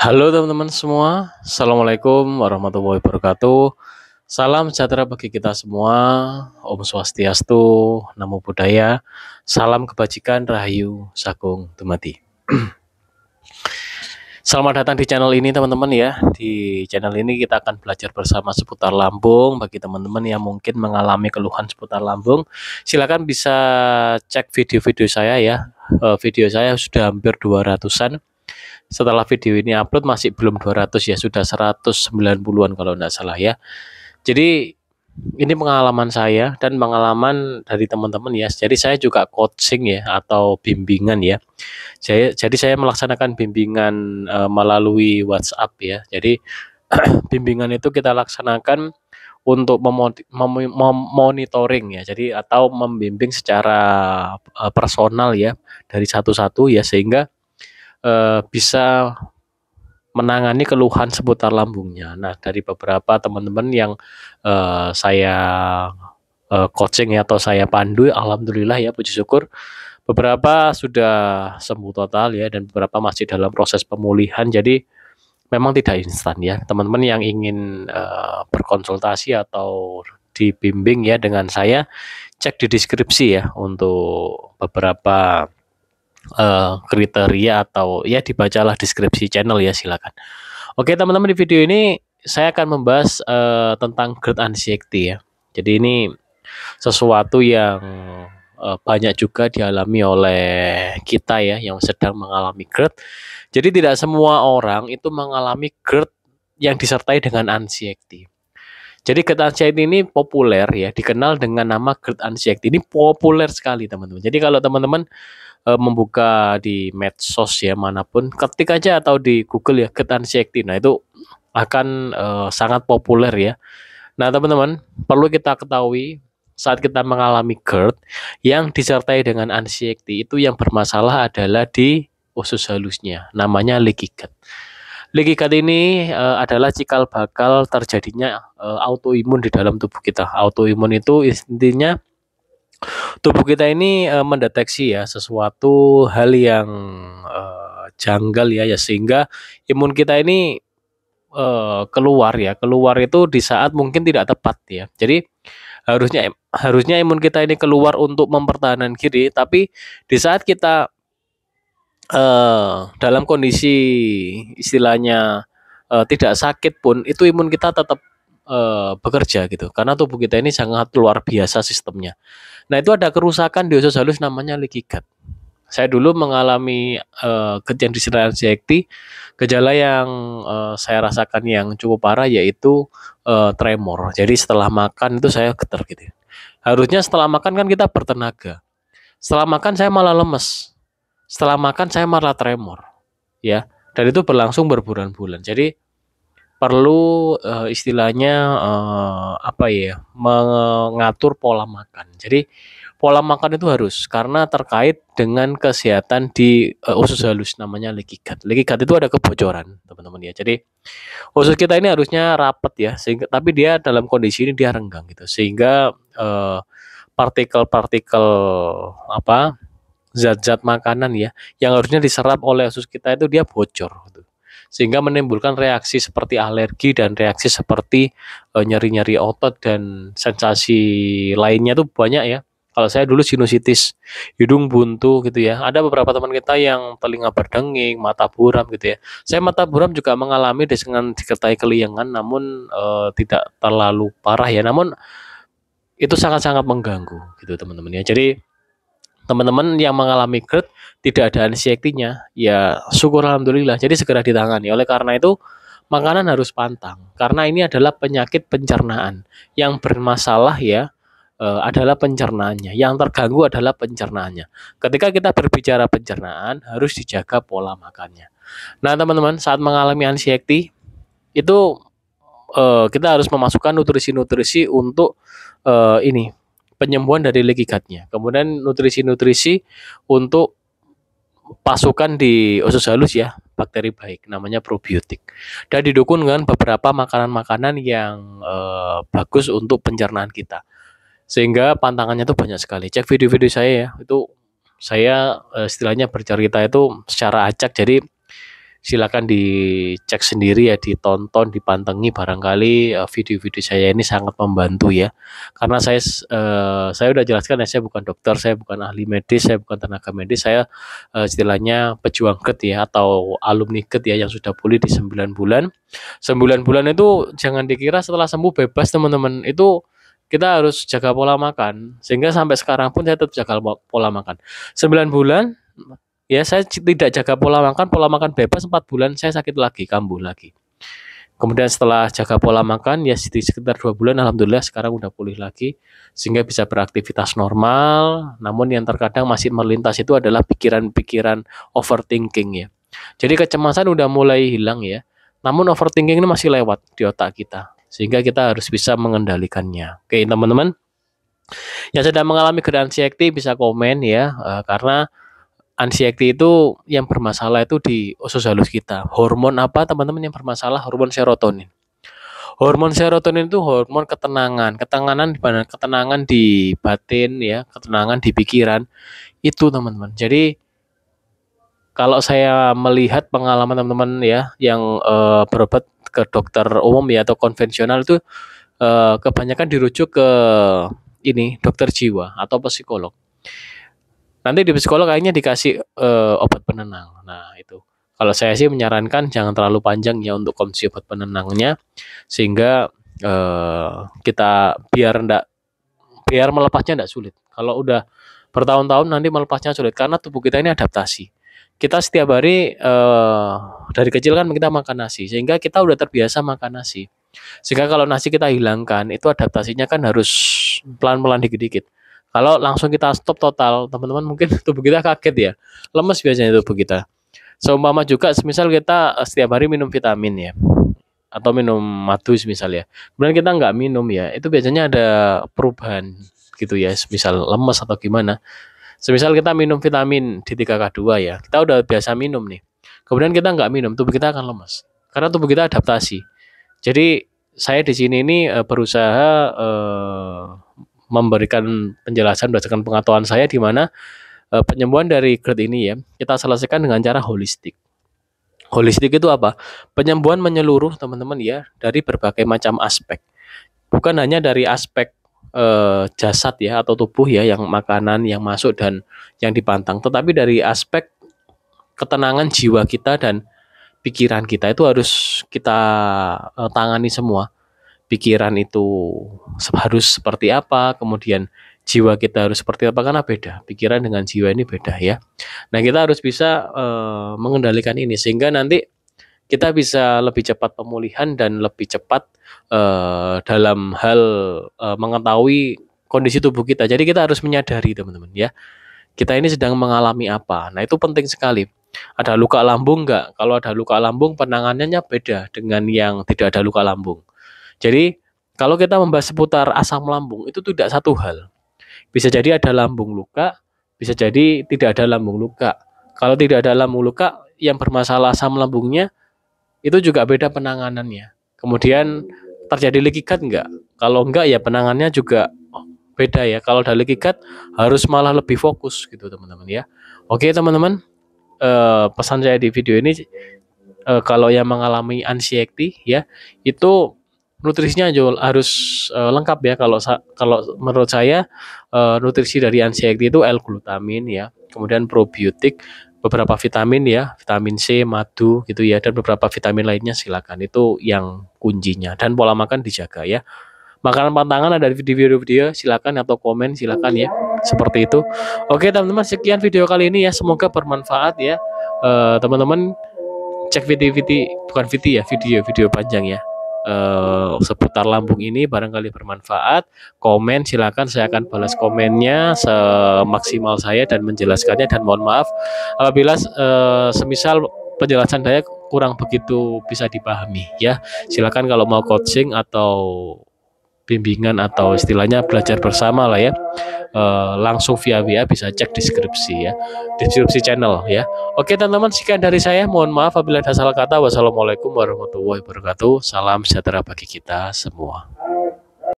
Halo teman-teman semua, Assalamualaikum warahmatullahi wabarakatuh. Salam sejahtera bagi kita semua, Om Swastiastu, Namo Buddhaya, salam kebajikan, Rahayu, Sagung Dumadi. Selamat datang di channel ini teman-teman ya. Di channel ini kita akan belajar bersama seputar lambung. Bagi teman-teman yang mungkin mengalami keluhan seputar lambung, silakan bisa cek video-video saya ya. Video saya sudah hampir 200-an. Setelah video ini upload masih belum 200 ya, sudah 190-an kalau tidak salah ya. Jadi ini pengalaman saya dan pengalaman dari teman-teman ya. Jadi saya juga coaching ya atau bimbingan ya. Jadi saya melaksanakan bimbingan melalui WhatsApp ya. Jadi bimbingan itu kita laksanakan untuk memonitoring ya. Jadi atau membimbing secara personal ya dari satu-satu ya sehingga bisa menangani keluhan seputar lambungnya. Nah, dari beberapa teman-teman yang saya coaching ya, atau saya pandu, alhamdulillah ya, puji syukur, beberapa sudah sembuh total ya, dan beberapa masih dalam proses pemulihan. Jadi memang tidak instan ya. Teman-teman yang ingin berkonsultasi atau dibimbing ya dengan saya, cek di deskripsi ya untuk beberapa kriteria, atau ya dibacalah deskripsi channel ya, silakan. Oke teman-teman, di video ini saya akan membahas tentang GERD anxiety ya. Jadi ini sesuatu yang banyak juga dialami oleh kita ya yang sedang mengalami GERD. Jadi tidak semua orang itu mengalami GERD yang disertai dengan anxiety. Jadi GERD anxiety ini populer ya, dikenal dengan nama GERD anxiety. Ini populer sekali teman-teman. Jadi kalau teman-teman membuka di medsos ya manapun, ketik aja atau di Google ya GERD anxiety. Nah itu akan sangat populer ya. Nah teman-teman, perlu kita ketahui saat kita mengalami GERD yang disertai dengan anxiety, itu yang bermasalah adalah di usus halusnya, namanya leaky gut. Leaky gut ini adalah cikal bakal terjadinya autoimun di dalam tubuh kita. Autoimun itu intinya tubuh kita ini mendeteksi ya sesuatu hal yang janggal ya, sehingga imun kita ini keluar itu di saat mungkin tidak tepat ya. Jadi harusnya imun kita ini keluar untuk mempertahankan diri, tapi di saat kita dalam kondisi istilahnya tidak sakit pun, itu imun kita tetap bekerja gitu, karena tubuh kita ini sangat luar biasa sistemnya. Nah itu ada kerusakan di usus halus namanya leaky gut. Saya dulu mengalami GERD yang disertai anxiety. Gejala yang saya rasakan yang cukup parah yaitu tremor. Jadi setelah makan itu saya getar gitu. Harusnya setelah makan kan kita bertenaga. Setelah makan saya malah lemes. Setelah makan saya malah tremor. Ya. Dan itu berlangsung berbulan-bulan. Jadi perlu istilahnya apa ya, mengatur pola makan. Jadi pola makan itu harus, karena terkait dengan kesehatan di usus halus namanya leaky gut. Leaky gut itu ada kebocoran teman-teman ya. Jadi usus kita ini harusnya rapat ya, sehingga tapi dia dalam kondisi ini dia renggang gitu, sehingga partikel-partikel apa, zat-zat makanan ya yang harusnya diserap oleh usus kita itu dia bocor gitu, sehingga menimbulkan reaksi seperti alergi dan reaksi seperti nyeri-nyeri otot dan sensasi lainnya tuh banyak ya. Kalau saya dulu sinusitis, hidung buntu gitu ya. Ada beberapa teman kita yang telinga berdenging, mata buram gitu ya. Saya mata buram juga mengalami dengan disertai keliengan, namun tidak terlalu parah ya. Namun itu sangat-sangat mengganggu gitu teman-teman ya. Jadi teman-teman yang mengalami GERD tidak ada anxiety-nya, ya syukur alhamdulillah. Jadi segera ditangani. Oleh karena itu, makanan harus pantang. Karena ini adalah penyakit pencernaan. Yang bermasalah ya adalah pencernaannya. Yang terganggu adalah pencernaannya. Ketika kita berbicara pencernaan, harus dijaga pola makannya. Nah, teman-teman, saat mengalami anxiety itu kita harus memasukkan nutrisi-nutrisi untuk ini penyembuhan dari leaky gut-nya. Kemudian nutrisi-nutrisi untuk pasukan di usus halus ya, bakteri baik, namanya probiotik. Dan didukung dengan beberapa makanan-makanan yang bagus untuk pencernaan kita. Sehingga pantangannya tuh banyak sekali. Cek video-video saya ya, itu saya istilahnya bercerita itu secara acak. Jadi silakan dicek sendiri ya, ditonton, dipantengi, barangkali video-video saya ini sangat membantu ya. Karena saya udah jelaskan ya, saya bukan dokter, saya bukan ahli medis, saya bukan tenaga medis, saya istilahnya pejuang GERD ya, atau alumni GERD ya, yang sudah pulih di 9 bulan. 9 bulan itu jangan dikira setelah sembuh bebas teman-teman. Itu kita harus jaga pola makan, sehingga sampai sekarang pun saya tetap jaga pola makan. 9 bulan ya saya tidak jaga pola makan bebas. 4 bulan saya sakit lagi, kambuh lagi. Kemudian setelah jaga pola makan ya di sekitar 2 bulan, alhamdulillah sekarang udah pulih lagi sehingga bisa beraktivitas normal. Namun yang terkadang masih melintas itu adalah pikiran-pikiran overthinking ya. Jadi kecemasan udah mulai hilang ya, namun overthinking ini masih lewat di otak kita, sehingga kita harus bisa mengendalikannya. Oke teman-teman, yang sedang mengalami GERD anxiety bisa komen ya, karena anxiety itu yang bermasalah itu di usus halus kita. Hormon apa teman-teman yang bermasalah? Hormon serotonin. Hormon serotonin itu hormon ketenangan, ketenangan di batin ya, ketenangan di pikiran itu teman-teman. Jadi kalau saya melihat pengalaman teman-teman ya yang berobat ke dokter umum ya atau konvensional itu kebanyakan dirujuk ke ini dokter jiwa atau psikolog. Nanti di psikolog kayaknya dikasih obat penenang. Nah itu kalau saya sih menyarankan jangan terlalu panjang ya untuk konsumsi obat penenangnya, sehingga kita biar melepasnya enggak sulit. Kalau udah bertahun-tahun nanti melepasnya sulit karena tubuh kita ini adaptasi. Kita setiap hari dari kecil kan kita makan nasi, sehingga kita udah terbiasa makan nasi. Sehingga kalau nasi kita hilangkan, itu adaptasinya kan harus pelan-pelan dikit-dikit. Kalau langsung kita stop total, teman-teman mungkin tubuh kita kaget ya, lemes biasanya tubuh kita. Seumpama juga, semisal kita setiap hari minum vitamin ya, atau minum madu misalnya, kemudian kita nggak minum ya, itu biasanya ada perubahan gitu ya, misal lemes atau gimana. Semisal kita minum vitamin D3K2 ya, kita udah biasa minum nih, kemudian kita nggak minum, tubuh kita akan lemes, karena tubuh kita adaptasi. Jadi saya di sini ini berusaha memberikan penjelasan berdasarkan pengetahuan saya, di mana penyembuhan dari GERD ini ya kita selesaikan dengan cara holistik. Holistik itu apa? Penyembuhan menyeluruh teman-teman ya, dari berbagai macam aspek. Bukan hanya dari aspek jasad ya atau tubuh ya, yang makanan yang masuk dan yang dipantang, tetapi dari aspek ketenangan jiwa kita dan pikiran kita itu harus kita tangani semua. Pikiran itu harus seperti apa, kemudian jiwa kita harus seperti apa, karena beda. Pikiran dengan jiwa ini beda ya. Nah kita harus bisa mengendalikan ini, sehingga nanti kita bisa lebih cepat pemulihan dan lebih cepat dalam hal mengetahui kondisi tubuh kita. Jadi kita harus menyadari teman-teman ya, kita ini sedang mengalami apa. Nah itu penting sekali. Ada luka lambung enggak? Kalau ada luka lambung, penanganannya beda dengan yang tidak ada luka lambung. Jadi kalau kita membahas seputar asam lambung, itu tidak satu hal. Bisa jadi ada lambung luka, bisa jadi tidak ada lambung luka. Kalau tidak ada lambung luka, yang bermasalah asam lambungnya, itu juga beda penanganannya. Kemudian terjadi leaky gut enggak? Kalau enggak ya penanganannya juga beda ya. Kalau ada leaky gut harus malah lebih fokus gitu teman-teman ya. Oke teman-teman, pesan saya di video ini, kalau yang mengalami anxiety ya, itu nutrisinya harus lengkap ya. Kalau menurut saya nutrisi dari anxiety itu L-glutamin ya, kemudian probiotik, beberapa vitamin ya, vitamin C, madu gitu ya, dan beberapa vitamin lainnya silakan. Itu yang kuncinya, dan pola makan dijaga ya. Makanan pantangan ada di video-video, silakan, atau komen silakan ya. Seperti itu. Oke teman-teman, sekian video kali ini ya, semoga bermanfaat ya. Teman-teman cek video panjang ya. Seputar lambung ini barangkali bermanfaat. Komen silakan, saya akan balas komennya semaksimal saya dan menjelaskannya, dan mohon maaf apabila semisal penjelasan saya kurang begitu bisa dipahami ya. Silakan kalau mau coaching atau bimbingan atau istilahnya belajar bersama lah ya, langsung via WA bisa cek deskripsi ya, deskripsi channel ya. Oke teman-teman, sekian dari saya, mohon maaf apabila ada salah kata. Wassalamualaikum warahmatullahi wabarakatuh. Salam sejahtera bagi kita semua.